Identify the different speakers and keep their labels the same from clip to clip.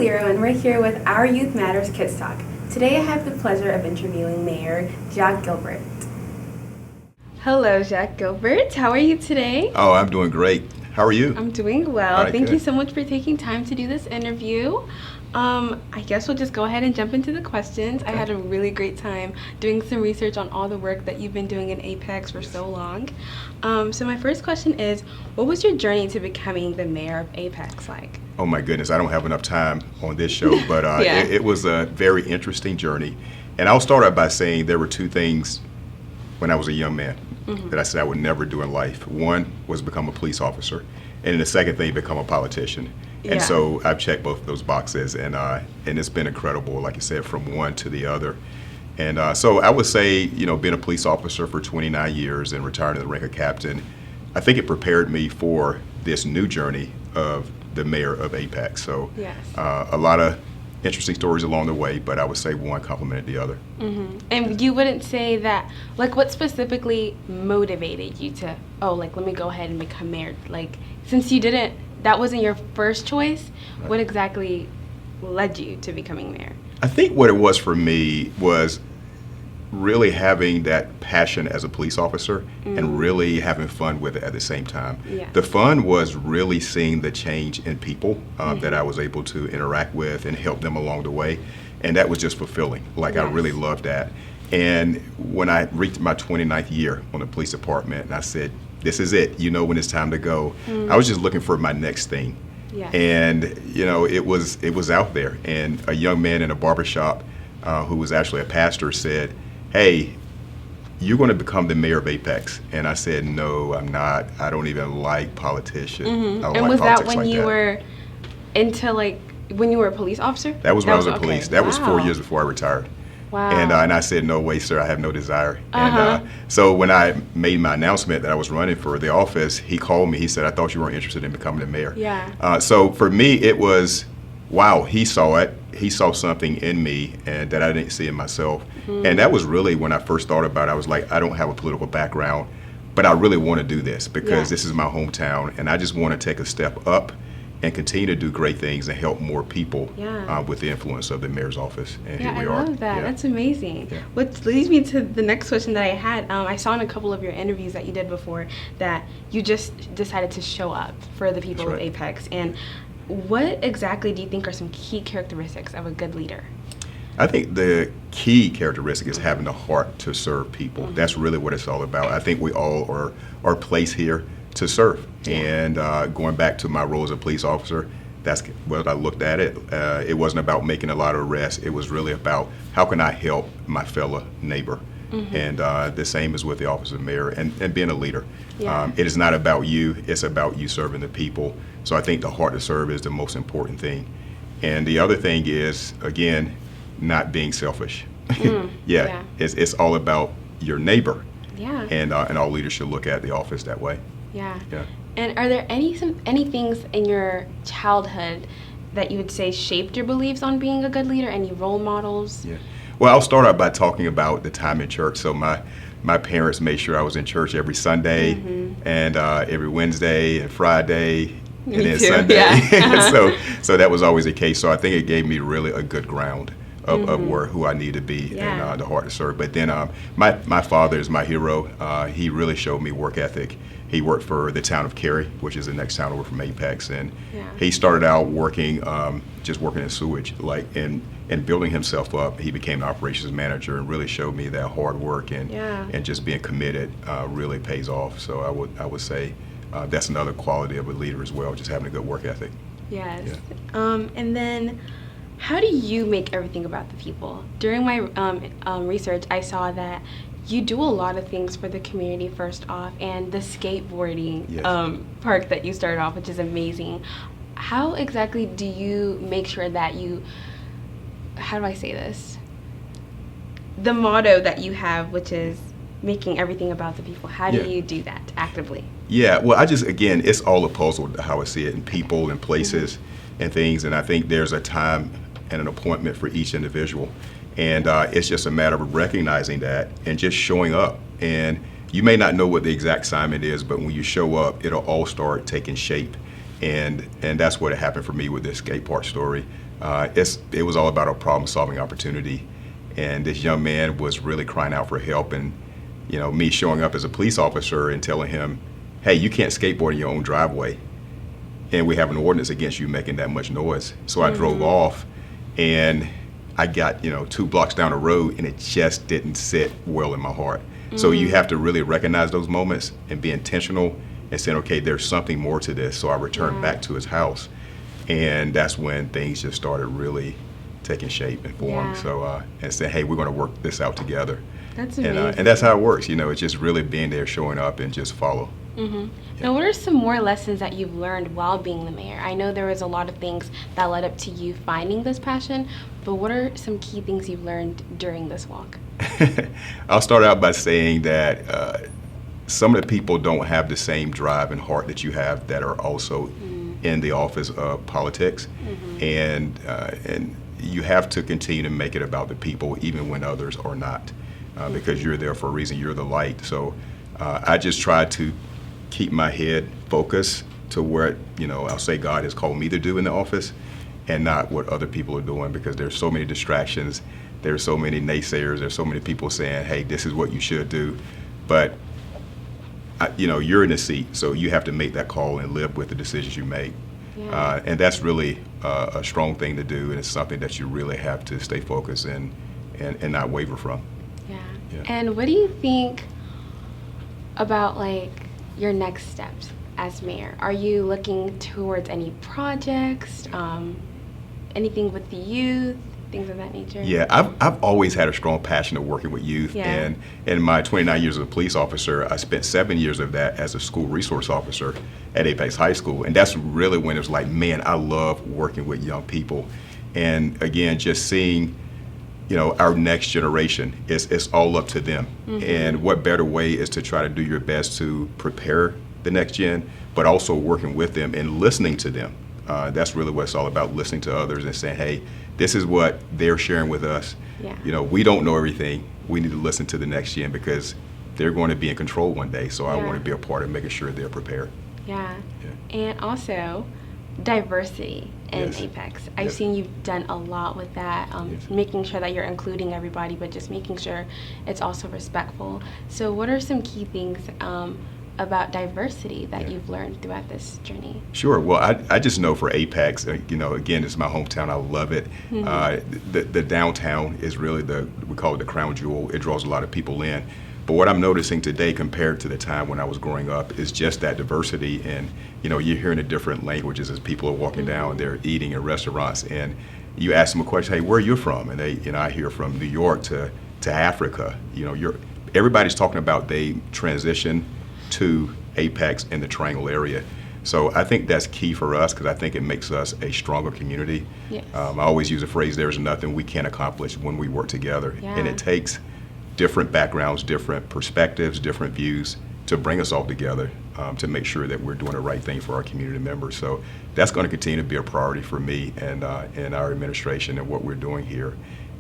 Speaker 1: Buliro, and we're here with Our Youth Matters Kids Talk. Today I have the pleasure of interviewing Mayor Jacques Gilbert. Hello, Jacques Gilbert. How are you today?
Speaker 2: Oh, I'm doing great. How are you?
Speaker 1: I'm doing well.
Speaker 2: All right,
Speaker 1: Thank
Speaker 2: good.
Speaker 1: you so much for taking time to do this interview. I guess we'll just go ahead and jump into the questions. I had a really great time doing some research on all the work that you've been doing in Apex for so long. So my first question is, what was your journey to becoming the mayor of Apex like?
Speaker 2: Oh my goodness, I don't have enough time on this show, but
Speaker 1: Yeah.
Speaker 2: it was a very interesting journey. And I'll start out by saying there were two things when I was a young man that I said I would never do in life. One was become a police officer, and then the second thing, become a politician.
Speaker 1: Yeah.
Speaker 2: And so I've checked both of those boxes, and it's been incredible, like you said, from one to the other. And so I would say, being a police officer for 29 years and retiring to the rank of captain, I think it prepared me for this new journey of the mayor of Apex. So
Speaker 1: Yes.
Speaker 2: a lot of interesting stories along the way, but I would say one complemented the other.
Speaker 1: And you wouldn't say that, like, what specifically motivated you to, let me go ahead and become mayor? Like, since that wasn't your first choice, what exactly led you to becoming mayor?
Speaker 2: I think what it was for me was really having that passion as a police officer and really having fun with it at the same time.
Speaker 1: Yeah.
Speaker 2: The fun was really seeing the change in people that I was able to interact with and help them along the way. And that was just fulfilling. Like, I really loved that. And when I reached my 29th year on the police department, and I said, this is it, when it's time to go. I was just looking for my next thing.
Speaker 1: Yeah.
Speaker 2: And, it was out there. And a young man in a barbershop who was actually a pastor said, hey, you're going to become the mayor of Apex. And I said, no, I'm not. I don't even like politicians. I don't
Speaker 1: And
Speaker 2: like
Speaker 1: was that
Speaker 2: politics
Speaker 1: when
Speaker 2: like
Speaker 1: you
Speaker 2: that.
Speaker 1: were into, when you were a police officer?
Speaker 2: That was when I was in
Speaker 1: okay.
Speaker 2: police. That was 4
Speaker 1: Wow.
Speaker 2: years before I retired.
Speaker 1: Wow.
Speaker 2: And I said, no way, sir, I have no desire. And so when I made my announcement that I was running for the office, he called me. He said, I thought you weren't interested in becoming the mayor.
Speaker 1: Yeah.
Speaker 2: So for me, it was, wow, he saw it. He saw something in me and that I didn't see in myself. And that was really when I first thought about it. I was like, I don't have a political background, but I really want to do this because this is my hometown. And I just want to take a step up and continue to do great things and help more people with the influence of the mayor's office. And here we
Speaker 1: I
Speaker 2: are.
Speaker 1: love that.
Speaker 2: Yeah.
Speaker 1: That's amazing.
Speaker 2: Yeah.
Speaker 1: Which leads me to the next question that I had. I saw in a couple of your interviews that you did before that you just decided to show up for the people
Speaker 2: That's
Speaker 1: of
Speaker 2: right.
Speaker 1: Apex. And what exactly do you think are some key characteristics of a good leader?
Speaker 2: I think the key characteristic is having the heart to serve people. That's really what it's all about. I think we all are placed here to serve. And going back to my role as a police officer, that's what I looked at it. It wasn't about making a lot of arrests. It was really about how can I help my fellow neighbor. And the same is with the office of mayor and being a leader.
Speaker 1: Yeah.
Speaker 2: It is not about you. It's about you serving the people. So I think the heart to serve is the most important thing. And the other thing is, again, not being selfish.
Speaker 1: Yeah.
Speaker 2: It's all about your neighbor.
Speaker 1: Yeah.
Speaker 2: And all leaders should look at the office that way.
Speaker 1: Yeah.
Speaker 2: Yeah.
Speaker 1: And are there any things in your childhood that you would say shaped your beliefs on being a good leader? Any role models?
Speaker 2: Yeah. Well, I'll start out by talking about the time in church. So my parents made sure I was in church every Sunday and every Wednesday and Friday and
Speaker 1: Me
Speaker 2: then
Speaker 1: too,
Speaker 2: Sunday.
Speaker 1: yeah.
Speaker 2: So that was always the case. So I think it gave me really a good ground of who I need to be and the heart to serve. But then my father is my hero. He really showed me work ethic. He worked for the town of Cary, which is the next town over from Apex, and he started out working, just working in sewage, and building himself up. He became an operations manager and really showed me that hard work and just being committed really pays off. So I would say that's another quality of a leader as well, just having a good work ethic.
Speaker 1: Yes.
Speaker 2: Yeah.
Speaker 1: And then, how do you make everything about the people? During my research, I saw that you do a lot of things for the community first off, and the skateboarding park that you started off, which is amazing. How exactly do you make sure that how do I say this? The motto that you have, which is making everything about the people. How do you do that actively?
Speaker 2: Yeah, well, again, it's all a puzzle how I see it in people and places and things, and I think there's a time and an appointment for each individual. And it's just a matter of recognizing that and just showing up. And you may not know what the exact assignment is, but when you show up, it'll all start taking shape. And that's what happened for me with this skate park story. It was all about a problem-solving opportunity, and this young man was really crying out for help. And me showing up as a police officer and telling him, "Hey, you can't skateboard in your own driveway, and we have an ordinance against you making that much noise." So I drove off, and I got 2 blocks down the road, and it just didn't sit well in my heart. So you have to really recognize those moments and be intentional and saying, okay, there's something more to this. So I returned back to his house, and that's when things just started really taking shape and form.
Speaker 1: Yeah.
Speaker 2: So and saying, hey, we're going to work this out together.
Speaker 1: That's amazing.
Speaker 2: And that's how it works. It's just really being there, showing up, and just follow.
Speaker 1: Yeah. Now, what are some more lessons that you've learned while being the mayor? I know there was a lot of things that led up to you finding this passion, but what are some key things you've learned during this walk?
Speaker 2: I'll start out by saying that some of the people don't have the same drive and heart that you have that are also in the office of politics, and you have to continue to make it about the people even when others are not, because you're there for a reason. You're the light. So I just try to keep my head focused to where I'll say God has called me to do in the office, and not what other people are doing, because there's so many distractions. There's so many naysayers. There's so many people saying, hey, this is what you should do. But, you're in the seat, so you have to make that call and live with the decisions you make.
Speaker 1: Yeah.
Speaker 2: And that's really a strong thing to do, and it's something that you really have to stay focused and not waver from.
Speaker 1: Yeah.
Speaker 2: Yeah.
Speaker 1: And what do you think about, your next steps as mayor? Are you looking towards any projects, anything with the youth, things of that nature?
Speaker 2: Yeah, I've always had a strong passion of working with youth.
Speaker 1: Yeah.
Speaker 2: And in my 29 years as a police officer, I spent 7 years of that as a school resource officer at Apex High School. And that's really when it was like, man, I love working with young people. And again, just seeing, our next generation, it's all up to them. And what better way is to try to do your best to prepare the next gen, but also working with them and listening to them. That's really what it's all about, listening to others and saying, hey, this is what they're sharing with us.
Speaker 1: Yeah.
Speaker 2: We don't know everything. We need to listen to the next gen, because they're going to be in control one day. So I want to be a part of making sure they're prepared.
Speaker 1: Yeah. And also diversity in Apex. I've seen you've done a lot with that, making sure that you're including everybody, but just making sure it's also respectful. So what are some key things about diversity that you've learned throughout this journey?
Speaker 2: Sure. Well, I just know for Apex, again, it's my hometown. I love it. The downtown is really we call it the crown jewel. It draws a lot of people in. But what I'm noticing today compared to the time when I was growing up is just that diversity. And, you're hearing the different languages as people are walking down, they're eating in restaurants. And you ask them a question, hey, where are you from? And they, I hear from New York to Africa. Everybody's talking about they transition to Apex in the Triangle area. So I think that's key for us, because I think it makes us a stronger community.
Speaker 1: Yes.
Speaker 2: I always use the phrase, there's nothing we can't accomplish when we work together.
Speaker 1: Yeah.
Speaker 2: And it takes different backgrounds, different perspectives, different views to bring us all together, to make sure that we're doing the right thing for our community members. So that's going to continue to be a priority for me and our administration and what we're doing here.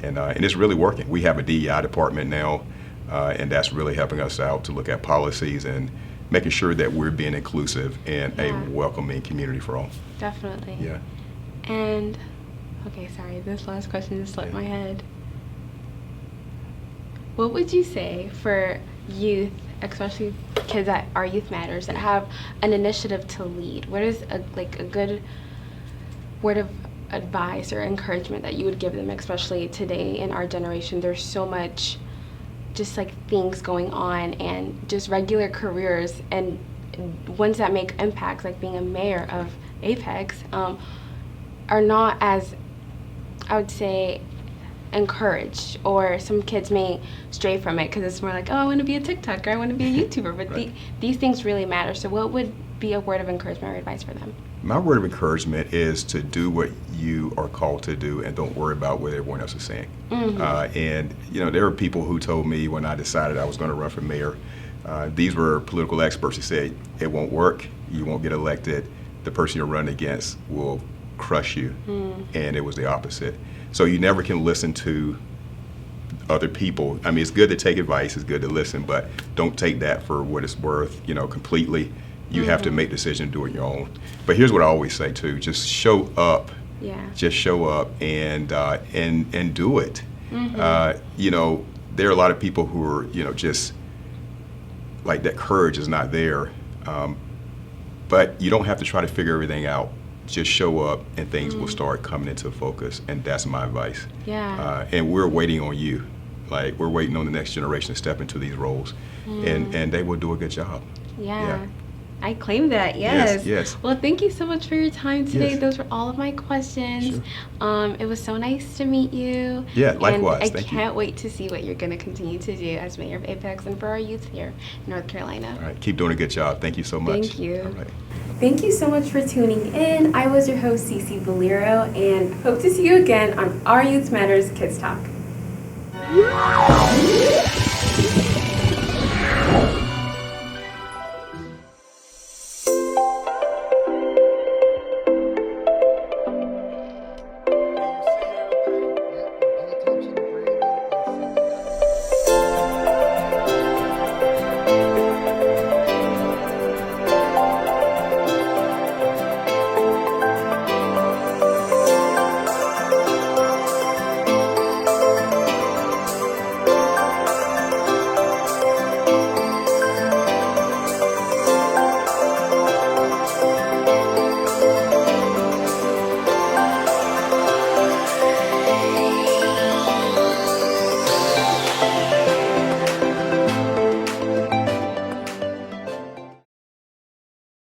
Speaker 2: And it's really working. We have a DEI department now, and that's really helping us out to look at policies and making sure that we're being inclusive and a welcoming community for all.
Speaker 1: Definitely.
Speaker 2: Yeah.
Speaker 1: And, okay, sorry, this last question just slipped my head. What would you say for youth, especially kids at our Youth Matters, that have an initiative to lead? What is a good word of advice or encouragement that you would give them, especially today in our generation? There's so much just things going on, and just regular careers and ones that make impacts, like being a mayor of Apex, are not as, I would say, encouraged, or some kids may stray from it because it's more like, oh, I want to be a TikToker, I want to be a YouTuber, but these things really matter. So what would be a word of encouragement or advice for them?
Speaker 2: My word of encouragement is to do what you are called to do, and don't worry about what everyone else is saying. And there were people who told me when I decided I was going to run for mayor, these were political experts who said, it won't work, you won't get elected, the person you're running against will crush you. And it was the opposite. So you never can listen to other people. I mean, it's good to take advice, it's good to listen, but don't take that for what it's worth, completely. You have to make decisions and do it your own. But here's what I always say too: just show up.
Speaker 1: Yeah.
Speaker 2: Just show up and do it. You know, there are a lot of people who are, you know, just like that courage is not there. But you don't have to try to figure everything out. Just show up and things will start coming into focus. And that's my advice.
Speaker 1: Yeah.
Speaker 2: And we're waiting on you. Like, we're waiting on the next generation to step into these roles. And they will do a good job.
Speaker 1: Yeah. I claim that, yes.
Speaker 2: Yes.
Speaker 1: Well, thank you so much for your time today.
Speaker 2: Yes.
Speaker 1: Those were all of my questions.
Speaker 2: Sure.
Speaker 1: It was so nice to meet you.
Speaker 2: Yeah, likewise.
Speaker 1: And I can't wait to see what you're going to continue to do as mayor of Apex and for our youth here in North Carolina.
Speaker 2: All right. Keep doing a good job. Thank you so much.
Speaker 1: Thank you.
Speaker 2: All right.
Speaker 1: Thank you so much for tuning in. I was your host, CeCe Buliro, and hope to see you again on Our Youth Matters Kids Talk.